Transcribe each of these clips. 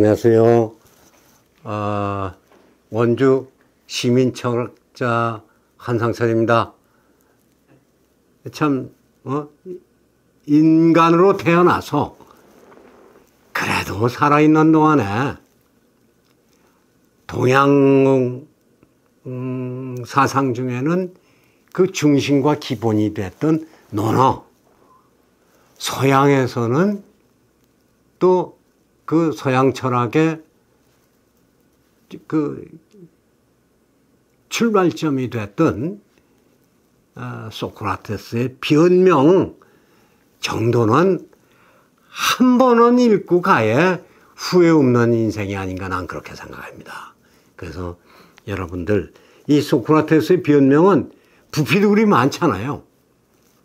안녕하세요. 원주 시민철학자 한상철입니다. 참, 인간으로 태어나서 그래도 살아있는 동안에 동양 사상 중에는 그 중심과 기본이 됐던 논어, 서양에서는 또 그 서양 철학의 그 출발점이 됐던 소크라테스의 변명 정도는 한 번은 읽고 가야 후회 없는 인생이 아닌가 난 그렇게 생각합니다. 그래서 여러분들 이 소크라테스의 변명은 부피도 그리 많잖아요.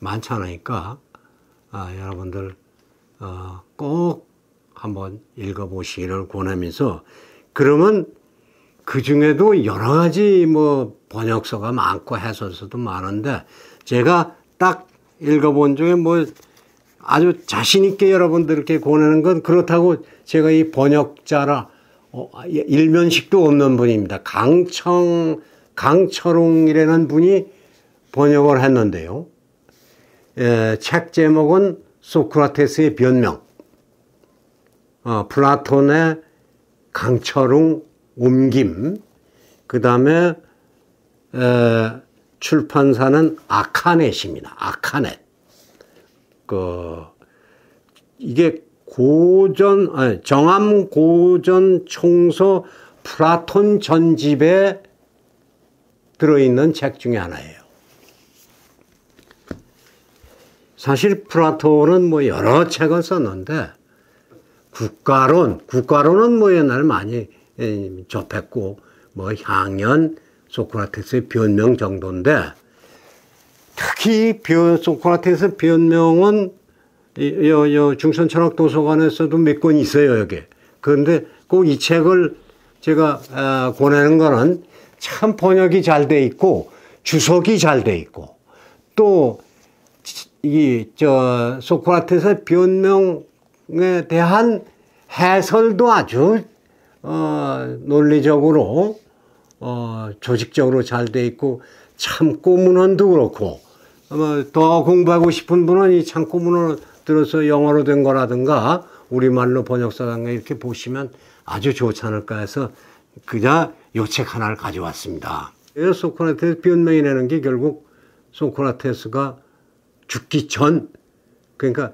많잖으니까 여러분들 꼭 한번 읽어보시기를 권하면서, 그러면 그 중에도 여러 가지 번역서가 많고 해설서도 많은데 제가 딱 읽어본 중에 아주 자신있게 여러분들께 권하는 건, 그렇다고 제가 이 번역자라 일면식도 없는 분입니다. 강철웅이라는 분이 번역을 했는데요. 책 제목은 소크라테스의 변명. 플라톤의 강철웅 옮김, 그 다음에 출판사는 아카넷입니다. 아카넷. 이게 정암 고전 총서 플라톤 전집에 들어있는 책 중에 하나예요. 사실 플라톤은 여러 책을 썼는데 국가론은 옛날에 많이 접했고, 향연, 소크라테스의 변명 정도인데, 특히 소크라테스 변명은 중천철학도서관에서도 몇 권 있어요, 여기. 그런데 꼭 이 책을 제가 권하는 거는 참 번역이 잘 돼 있고, 주석이 잘 돼 있고, 또, 소크라테스 변명에 대한 해설도 아주 논리적으로 조직적으로 잘 돼 있고, 참고문헌도 그렇고, 더 공부하고 싶은 분은 이 참고문헌을 들어서 영어로 된 거라든가 우리말로 번역사단가 이렇게 보시면 아주 좋지 않을까 해서 그냥 요 책 하나를 가져왔습니다. 소크라테스 변명이라는 게 결국 소크라테스가 죽기 전, 그러니까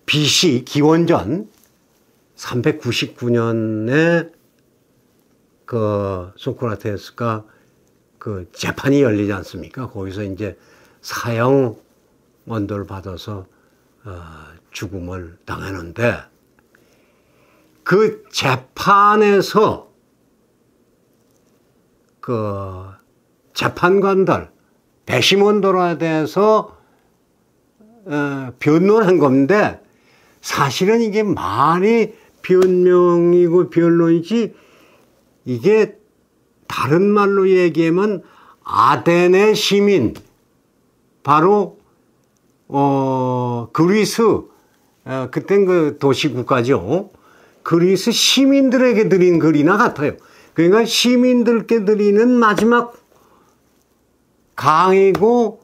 BC 기원전 399년에 소크라테스가 재판이 열리지 않습니까? 거기서 이제 사형 언도를 받아서 죽음을 당하는데, 그 재판에서 재판관들 배심원들에 대해서 변론한 건데, 사실은 이게 말이 변명이고 변론이지, 이게 다른 말로 얘기하면 아테네 시민, 바로 그리스, 그땐 그 도시국가죠. 그리스 시민들에게 드린 글이나 같아요. 그러니까 시민들께 드리는 마지막 강의고,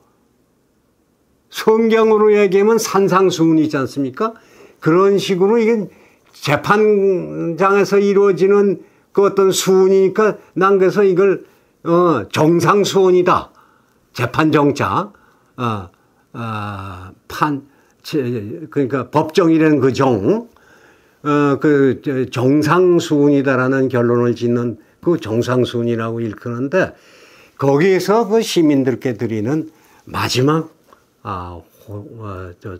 성경으로 얘기하면 산상수훈이지 않습니까? 그런 식으로 이게 재판장에서 이루어지는 그 어떤 수훈이니까 난 그래서 이걸 정상수훈이다. 재판정자, 그러니까 법정이라는 그 정상수훈이다라는 결론을 짓는 그 정상수훈이라고 일컫는데, 거기에서 그 시민들께 드리는 마지막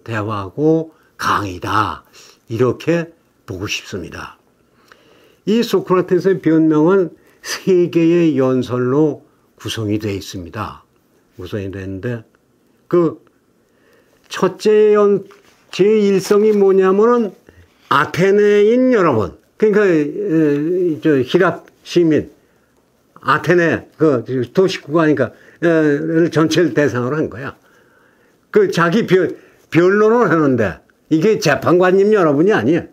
대화고 강의다, 이렇게 보고 싶습니다. 이 소크라테스의 변명은 세 개의 연설로 구성이 되어 있습니다. 구성이 되는데, 첫째 제1성이 뭐냐면은 아테네인 여러분, 그러니까 히랍 시민, 아테네 도시국가니까 전체를 대상으로 한 거야. 자기 변론을 하는데 이게 재판관님 여러분이 아니에요.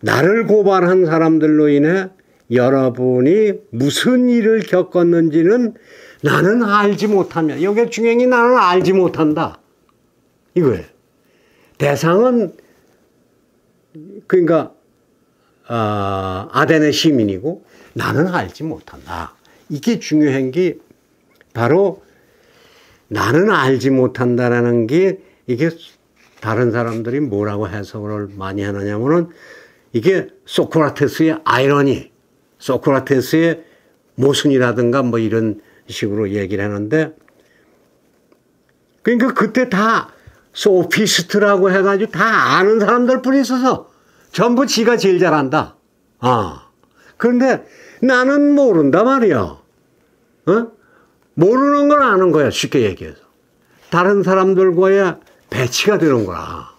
나를 고발한 사람들로 인해 여러분이 무슨 일을 겪었는지는 나는 알지 못하며, 여기 중요한 나는 알지 못한다 이거예요. 대상은 그러니까 아데네 시민이고 나는 알지 못한다. 이게 중요한 게 바로 나는 알지 못한다라는 게, 이게 다른 사람들이 뭐라고 해석을 많이 하느냐면은 이게 소크라테스의 아이러니, 소크라테스의 모순이라든가 뭐 이런 식으로 얘기를 하는데, 그러니까 그때 다 소피스트라고 해가지고 다 아는 사람들 뿐이 있어서 전부 지가 제일 잘한다. 그런데 나는 모른다 말이야. 모르는 걸 아는 거야, 쉽게 얘기해서. 다른 사람들과의 배치가 되는 거라.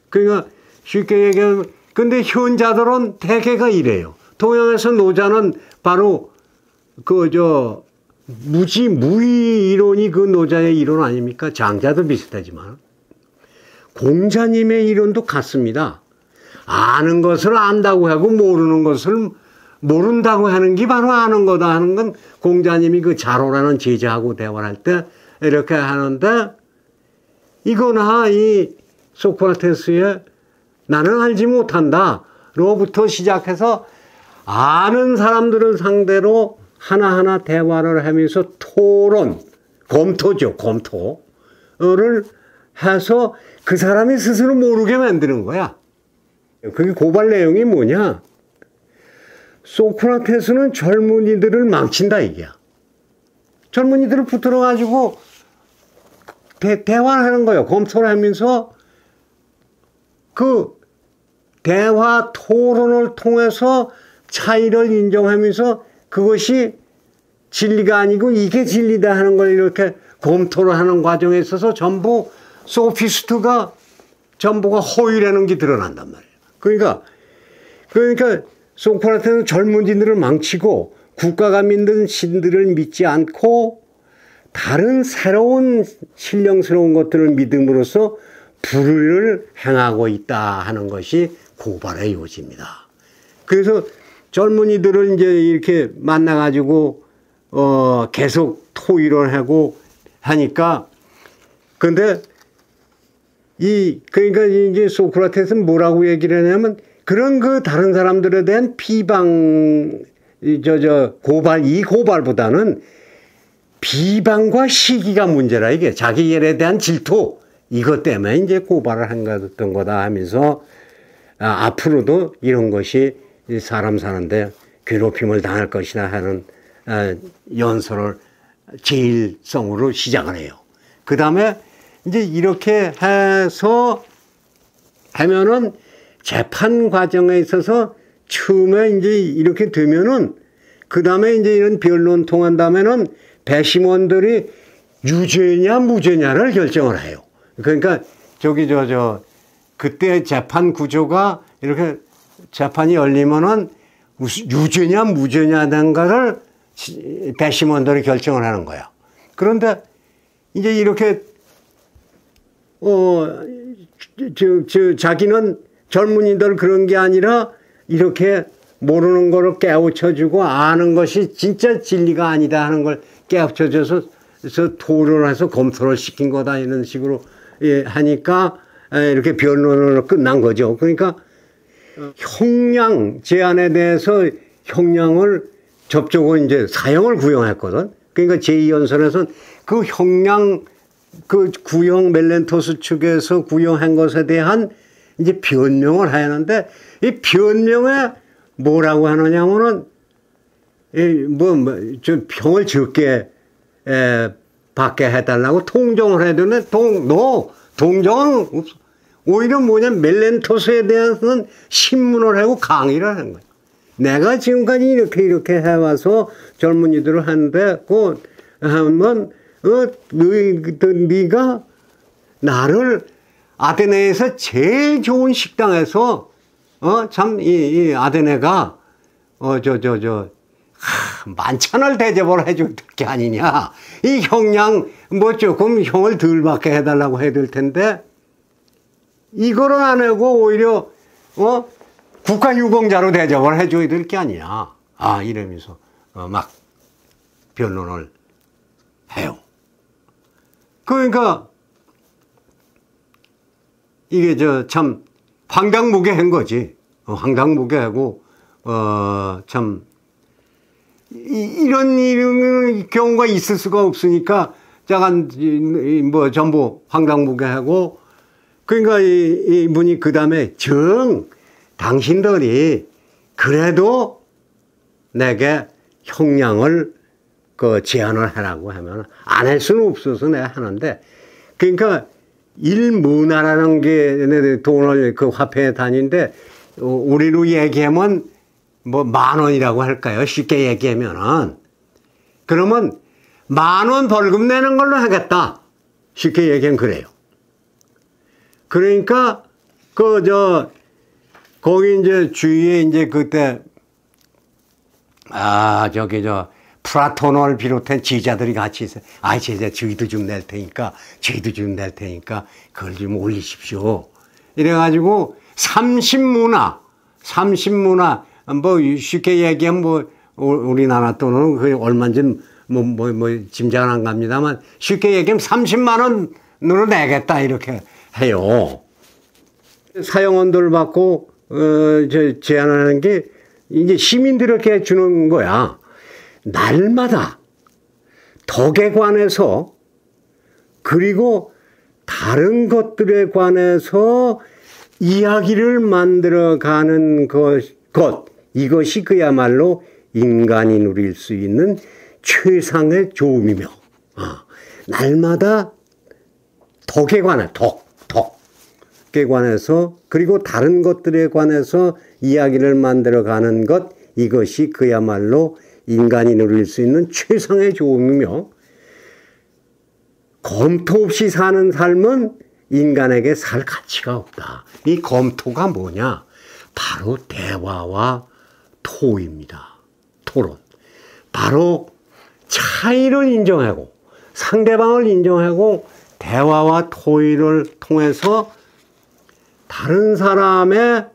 그러니까 쉽게 얘기하면, 근데 현자들은 대개가 이래요. 동양에서 노자는 바로 무의 이론이 그 노자의 이론 아닙니까? 장자도 비슷하지만. 공자님의 이론도 같습니다. 아는 것을 안다고 하고 모르는 것을 모른다고 하는 게 바로 아는 거다 하는 건 공자님이 그 자로라는 제자하고 대화를 할 때 이렇게 하는데, 이거나 이 소크라테스의 나는 알지 못한다 로부터 시작해서 아는 사람들을 상대로 하나하나 대화를 하면서 토론, 검토죠, 검토를 해서 그 사람이 스스로 모르게 만드는 거야. 그게 고발 내용이 뭐냐? 소크라테스는 젊은이들을 망친다 이게야. 젊은이들을 붙들어 가지고 대화를 하는 거예요. 검토를 하면서 그 대화 토론을 통해서 차이를 인정하면서 그것이 진리가 아니고 이게 진리다 하는 걸 이렇게 검토를 하는 과정에 있어서 전부 소피스트가 전부가 허위라는 게 드러난단 말이에요. 그러니까 소크라테스는 젊은이들을 망치고 국가가 믿는 신들을 믿지 않고 다른 새로운 신령스러운 것들을 믿음으로써 불의를 행하고 있다 하는 것이 고발의 요지입니다. 그래서 젊은이들을 이제 이렇게 만나가지고 계속 토의를 하고 하니까, 근데 그러니까 이제 소크라테스는 뭐라고 얘기를 하냐면, 그런 그 다른 사람들에 대한 비방, 고발, 이 고발보다는 비방과 시기가 문제라, 이게. 자기 일에 대한 질투, 이것 때문에 이제 고발을 한 거다 하면서, 앞으로도 이런 것이 사람 사는데 괴롭힘을 당할 것이다 하는 연설을 제일성으로 시작을 해요. 그 다음에 이제 이렇게 해서 하면은 재판 과정에 있어서 처음에 이제 이렇게 되면은 그 다음에 이제 이런 변론 통한 다음에는 배심원들이 유죄냐 무죄냐를 결정을 해요. 그러니까 그때 재판 구조가 이렇게 재판이 열리면은 유죄냐 무죄냐든가를 배심원들이 결정을 하는 거야. 그런데 이제 이렇게 자기는 젊은이들 그런 게 아니라 이렇게 모르는 거를 깨우쳐주고 아는 것이 진짜 진리가 아니다 하는 걸 깨우쳐줘서 토론을 해서 검토를 시킨 거다 이런 식으로 하니까 이렇게 변론으로 끝난 거죠. 그러니까 형량 제한에 대해서 형량을 접촉은 이제 사형을 구형했거든. 그러니까 제2연설에서는 그 형량 그 구형 멜렌토스 측에서 구형한 것에 대한 이제 변명을 하는데, 이 변명에 뭐라고 하느냐면은 좀 병을 적게 받게 해달라고 통정을 해야 되는데 동정은 없어. 오히려 뭐냐면 멜렌토스에 대해서는 신문을 하고 강의를 하는 거야. 내가 지금까지 이렇게 해와서 젊은이들을 하는데 그 하면 네가 나를 아테네에서 제일 좋은 식당에서 참 이 아테네가 만찬을 대접을 해줄 게 아니냐. 이 형량 뭐 조금 형을 덜 받게 해달라고 해야 될 텐데 이거를 안 하고 오히려 국가유공자로 대접을 해줘야 될 게 아니냐. 이러면서 막 변론을 해요. 그러니까 이게 참 황당무계한 거지. 황당무계하고 참 이런 경우가 있을 수가 없으니까 약간 전부 황당무계하고, 그러니까 이분이 그 다음에 당신들이 그래도 내게 형량을 제한을 하라고 하면 안 할 수는 없어서 내가 하는데, 그러니까 일문화라는 게 돈을 화폐에 다니는데 우리로 얘기하면 10,000원이라고 할까요? 쉽게 얘기하면은. 그러면 10,000원 벌금 내는 걸로 하겠다. 쉽게 얘기하면 그래요. 그러니까 거기 이제 주위에 그때 플라톤을 비롯한 지자들이 같이 있어요. 제자 저희도 좀 낼 테니까 그걸 좀 올리십시오. 이래가지고 30문화 쉽게 얘기하면 우리나라 돈은 그 얼마인지 짐작은 안 갑니다만, 쉽게 얘기하면 30만 원으로 내겠다 이렇게 해요. 사형원들 받고 제안하는 게 이제 시민들에게 주는 거야. 날마다 덕에 관해서 그리고 다른 것들에 관해서 이야기를 만들어가는 것, 이것이 그야말로 인간이 누릴 수 있는 최상의 좋음이며, 날마다 덕에 관해서 그리고 다른 것들에 관해서 이야기를 만들어가는 것, 이것이 그야말로 인간이 누릴 수 있는 최상의 좋음이며, 검토 없이 사는 삶은 인간에게 살 가치가 없다. 이 검토가 뭐냐? 바로 대화와 토입니다. 토론. 바로 차이를 인정하고 상대방을 인정하고 대화와 토의를 통해서 다른 사람의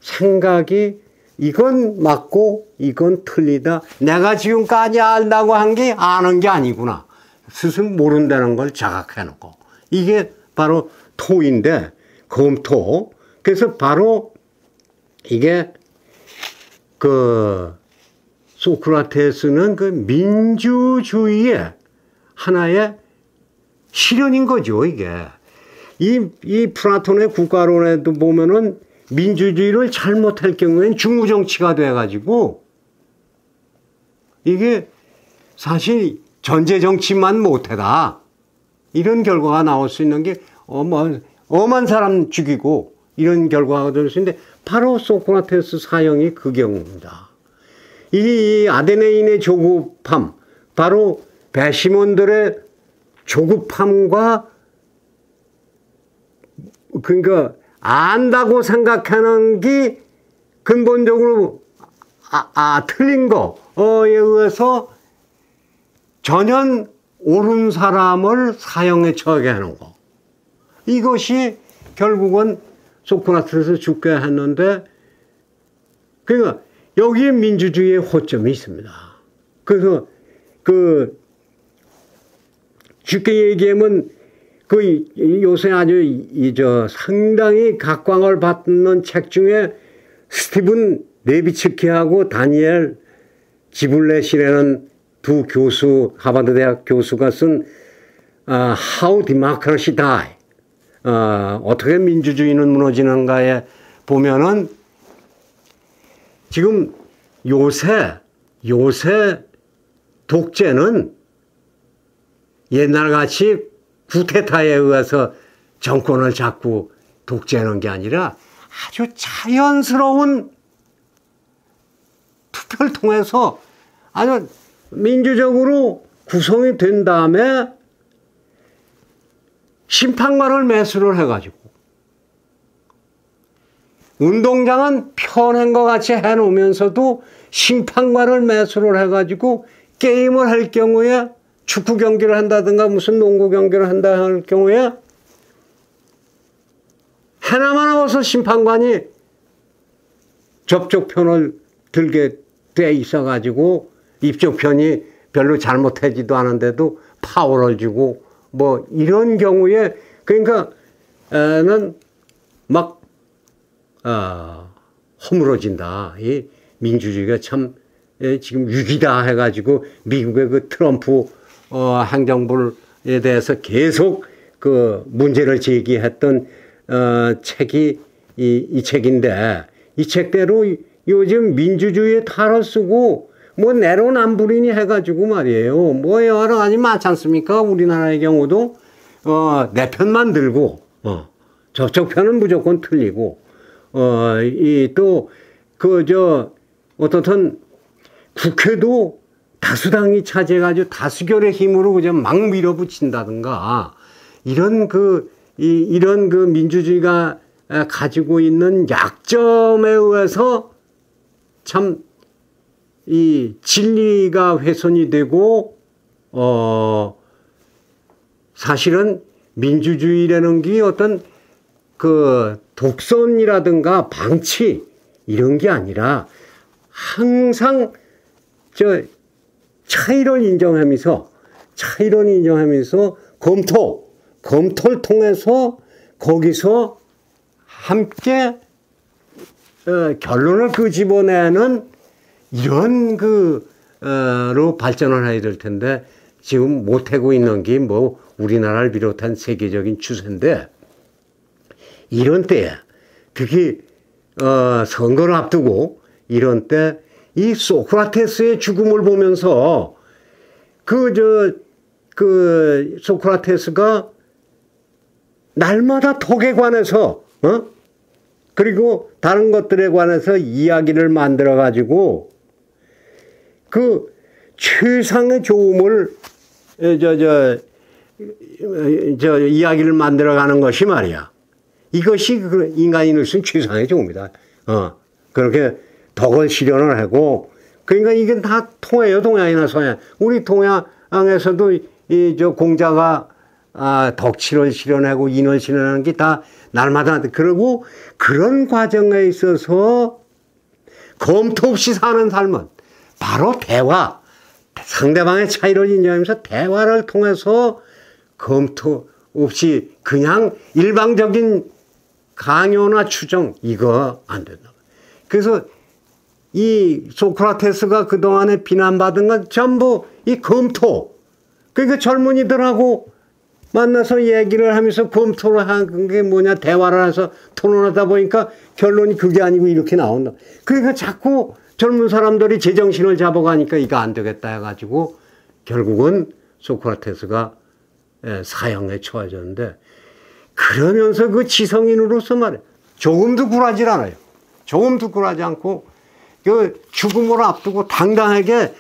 생각이 이건 맞고 이건 틀리다. 내가 지금까지 안다고 한 게 아는 게 아니구나. 스스로 모른다는 걸 자각해놓고. 이게 바로 토인데, 검토. 그래서 바로 이게 소크라테스는 민주주의의 하나의 실현인 거죠, 이게. 이 플라톤의 국가론에도 보면은 민주주의를 잘못할 경우에는 중우정치가 돼가지고, 이게 사실 전제정치만 못해다. 이런 결과가 나올 수 있는 게 엄한 사람 죽이고 이런 결과가 될 수 있는데, 바로 소크라테스 사형이 그 경우입니다. 이 아테네인의 조급함, 바로 배심원들의 조급함과, 그러니까 안다고 생각하는 게 근본적으로 틀린 거에 의해서 전혀 옳은 사람을 사형에 처하게 하는 거. 이것이 결국은 소크라테스 죽게 했는데, 그러니까 여기에 민주주의의 호점이 있습니다. 그래서 쉽게 얘기하면 요새 아주 상당히 각광을 받는 책 중에 스티븐 레비츠키하고 다니엘 지블렛이라는 두 교수, 하버드 대학 교수가 쓴 How Democracy Die, 어떻게 민주주의는 무너지는가에 보면은 지금 요새 독재는 옛날같이 쿠데타에 의해서 정권을 잡고 독재하는 게 아니라 아주 자연스러운 투표를 통해서 아주 민주적으로 구성이 된 다음에 심판관을 매수를 해가지고, 운동장은 펴낸 것 같이 해놓으면서도 심판관을 매수를 해가지고 게임을 할 경우에, 축구 경기를 한다든가 무슨 농구 경기를 한다 할 경우에 하나만 와서 심판관이 접촉편을 들게 돼 있어가지고 입쪽편이 별로 잘못하지도 않은데도 파워를 주고 뭐 이런 경우에 그러니까 막 허물어진다. 이 민주주의가 참 지금 위기다 해가지고 미국의 그 트럼프 행정부에 대해서 계속 그 문제를 제기했던 책이 이 책인데 이 책대로 요즘 민주주의에 탈을 쓰고 뭐 내로남불이니 해가지고 말이에요. 뭐 여러 가지 많지 않습니까? 우리나라의 경우도 내 편만 들고 저쪽 편은 무조건 틀리고 이 또 어떻든 국회도 다수당이 차지해가지고 다수결의 힘으로 그냥 막 밀어붙인다든가 이런 이런 민주주의가 가지고 있는 약점에 의해서 참 이 진리가 훼손이 되고 사실은 민주주의라는 게 어떤 그 독선이라든가 방치 이런 게 아니라 항상 차이를 인정하면서 검토를 통해서 거기서 함께 결론을 끄집어내는 이런 로 발전을 해야 될 텐데 지금 못하고 있는 게 뭐 우리나라를 비롯한 세계적인 추세인데 이런 때에 특히 선거를 앞두고 이런 때 이 소크라테스의 죽음을 보면서 소크라테스가 날마다 덕에 관해서 그리고 다른 것들에 관해서 이야기를 만들어 가지고 그 최상의 좋음을 이야기를 만들어 가는 것이 말이야. 이것이 인간이 늘 수 있는 최상의 좋음이다. 그렇게 덕을 실현을 하고 그러니까 이게 다 통해요. 동양이나 서양. 우리 동양에서도 공자가 덕치를 실현하고 인을 실현하는 게 다 날마다 그러고 그런 과정에 있어서 검토 없이 사는 삶은 바로 대화, 상대방의 차이를 인정하면서 대화를 통해서 검토 없이 그냥 일방적인 강요나 추정 이거 안 된다. 그래서 이 소크라테스가 그동안에 비난받은 건 전부 이 검토. 그러니까 젊은이들하고 만나서 얘기를 하면서 검토를 한 게 뭐냐 대화를 해서 토론하다 보니까 결론이 그게 아니고 이렇게 나온다. 그러니까 자꾸 젊은 사람들이 제정신을 잡아가니까 이거 안 되겠다 해가지고 결국은 소크라테스가 사형에 처해졌는데 그러면서 그 지성인으로서 말이야. 조금도 굴하지 않아요. 조금도 굴하지 않고 그 죽음을 앞두고 당당하게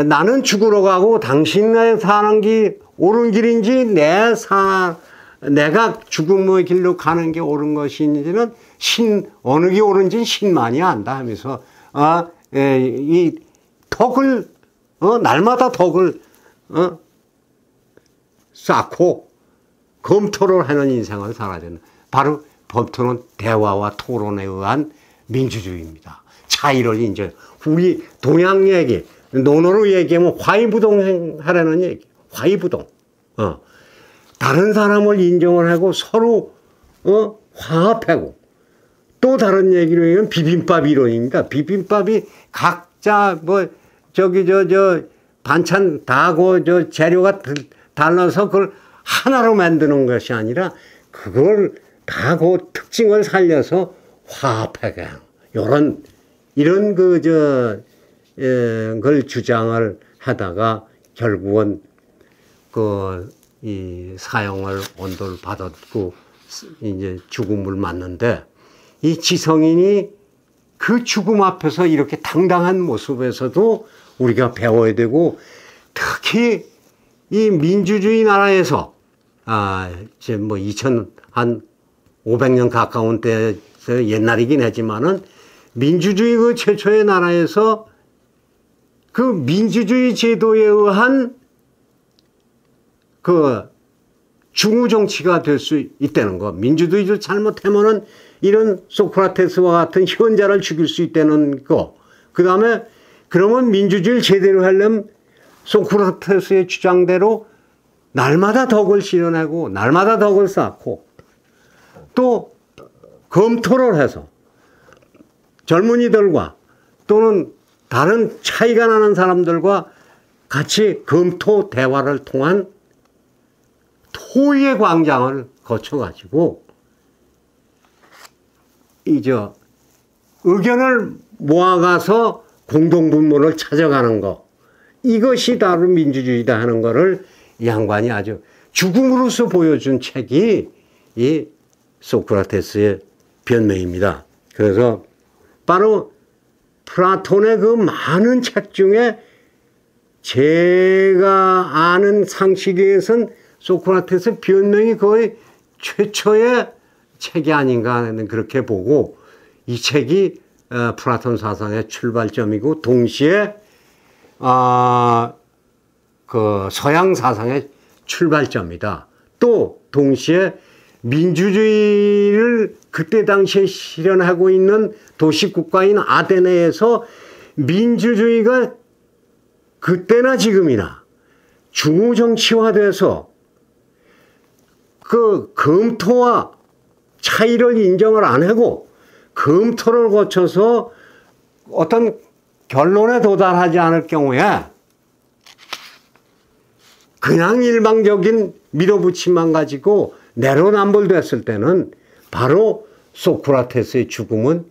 나는 죽으러 가고 당신의 사는 게 옳은 길인지 내가 죽음의 길로 가는 게 옳은 것인지는 어느 게 옳은지는 신만이 안다 하면서 이 덕을 날마다 덕을 쌓고 검토를 하는 인생을 살아야 되는 바로 검토는 대화와 토론에 의한 민주주의입니다. 차이를 인정. 우리 동양 얘기 논어로 얘기하면 화이부동 하라는 얘기. 화이부동. 다른 사람을 인정을 하고 서로 화합하고 또 다른 얘기로 하면 비빔밥 이론입니다. 비빔밥이 각자 반찬 다고 재료가 달라서 그걸 하나로 만드는 것이 아니라 그걸 다 그 특징을 살려서 화합하게 이런 걸 주장을 하다가 결국은 이 사형을 언도를 받았고 이제 죽음을 맞는데 이 지성인이 그 죽음 앞에서 이렇게 당당한 모습에서도 우리가 배워야 되고 특히 이 민주주의 나라에서 이제 뭐 500년 가까운 때에서 옛날이긴 하지만은 민주주의 그 최초의 나라에서 그 민주주의 제도에 의한 그 중우 정치가 될 수 있다는 거. 민주주의를 잘못하면은 이런 소크라테스와 같은 현자를 죽일 수 있다는 거. 그 다음에 그러면 민주주의를 제대로 하려면 소크라테스의 주장대로 날마다 덕을 실현하고 날마다 덕을 쌓고 또 검토를 해서 젊은이들과 또는 다른 차이가 나는 사람들과 같이 검토 대화를 통한 토의의 광장을 거쳐가지고 의견을 모아가서 공동분모를 찾아가는 거, 이것이 바로 민주주의다 하는 거를 이 양반이 아주 죽음으로써 보여준 책이 이 소크라테스의 변명입니다. 그래서 바로 플라톤의 그 많은 책 중에 제가 아는 상식에 의해서는 소크라테스 변명이 거의 최초의 책이 아닌가 하는 그렇게 보고, 이 책이 플라톤 사상의 출발점이고 동시에 그 서양 사상의 출발점이다. 또 동시에 민주주의를 그때 당시에 실현하고 있는 도시국가인 아테네에서 민주주의가 그때나 지금이나 중우정치화돼서 그 검토와 차이를 인정을 안 하고 검토를 거쳐서 어떤 결론에 도달하지 않을 경우에 그냥 일방적인 밀어붙임만 가지고 내로남불됐을 때는 바로 소크라테스의 죽음은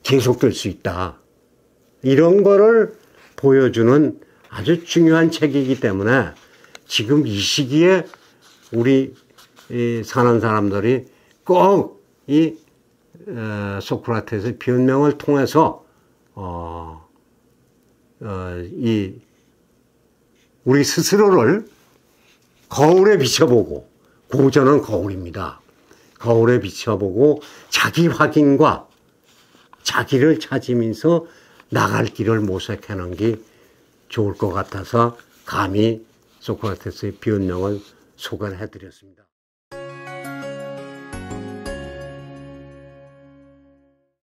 계속될 수 있다. 이런 거를 보여주는 아주 중요한 책이기 때문에 지금 이 시기에 우리 사는 사람들이 꼭 이 소크라테스의 변명을 통해서 우리 스스로를 거울에 비춰보고, 고전은 거울입니다. 거울에 비춰보고 자기 확인과 자기를 찾으면서 나갈 길을 모색하는 게 좋을 것 같아서 감히 소크라테스의 변명을 소개를 해드렸습니다.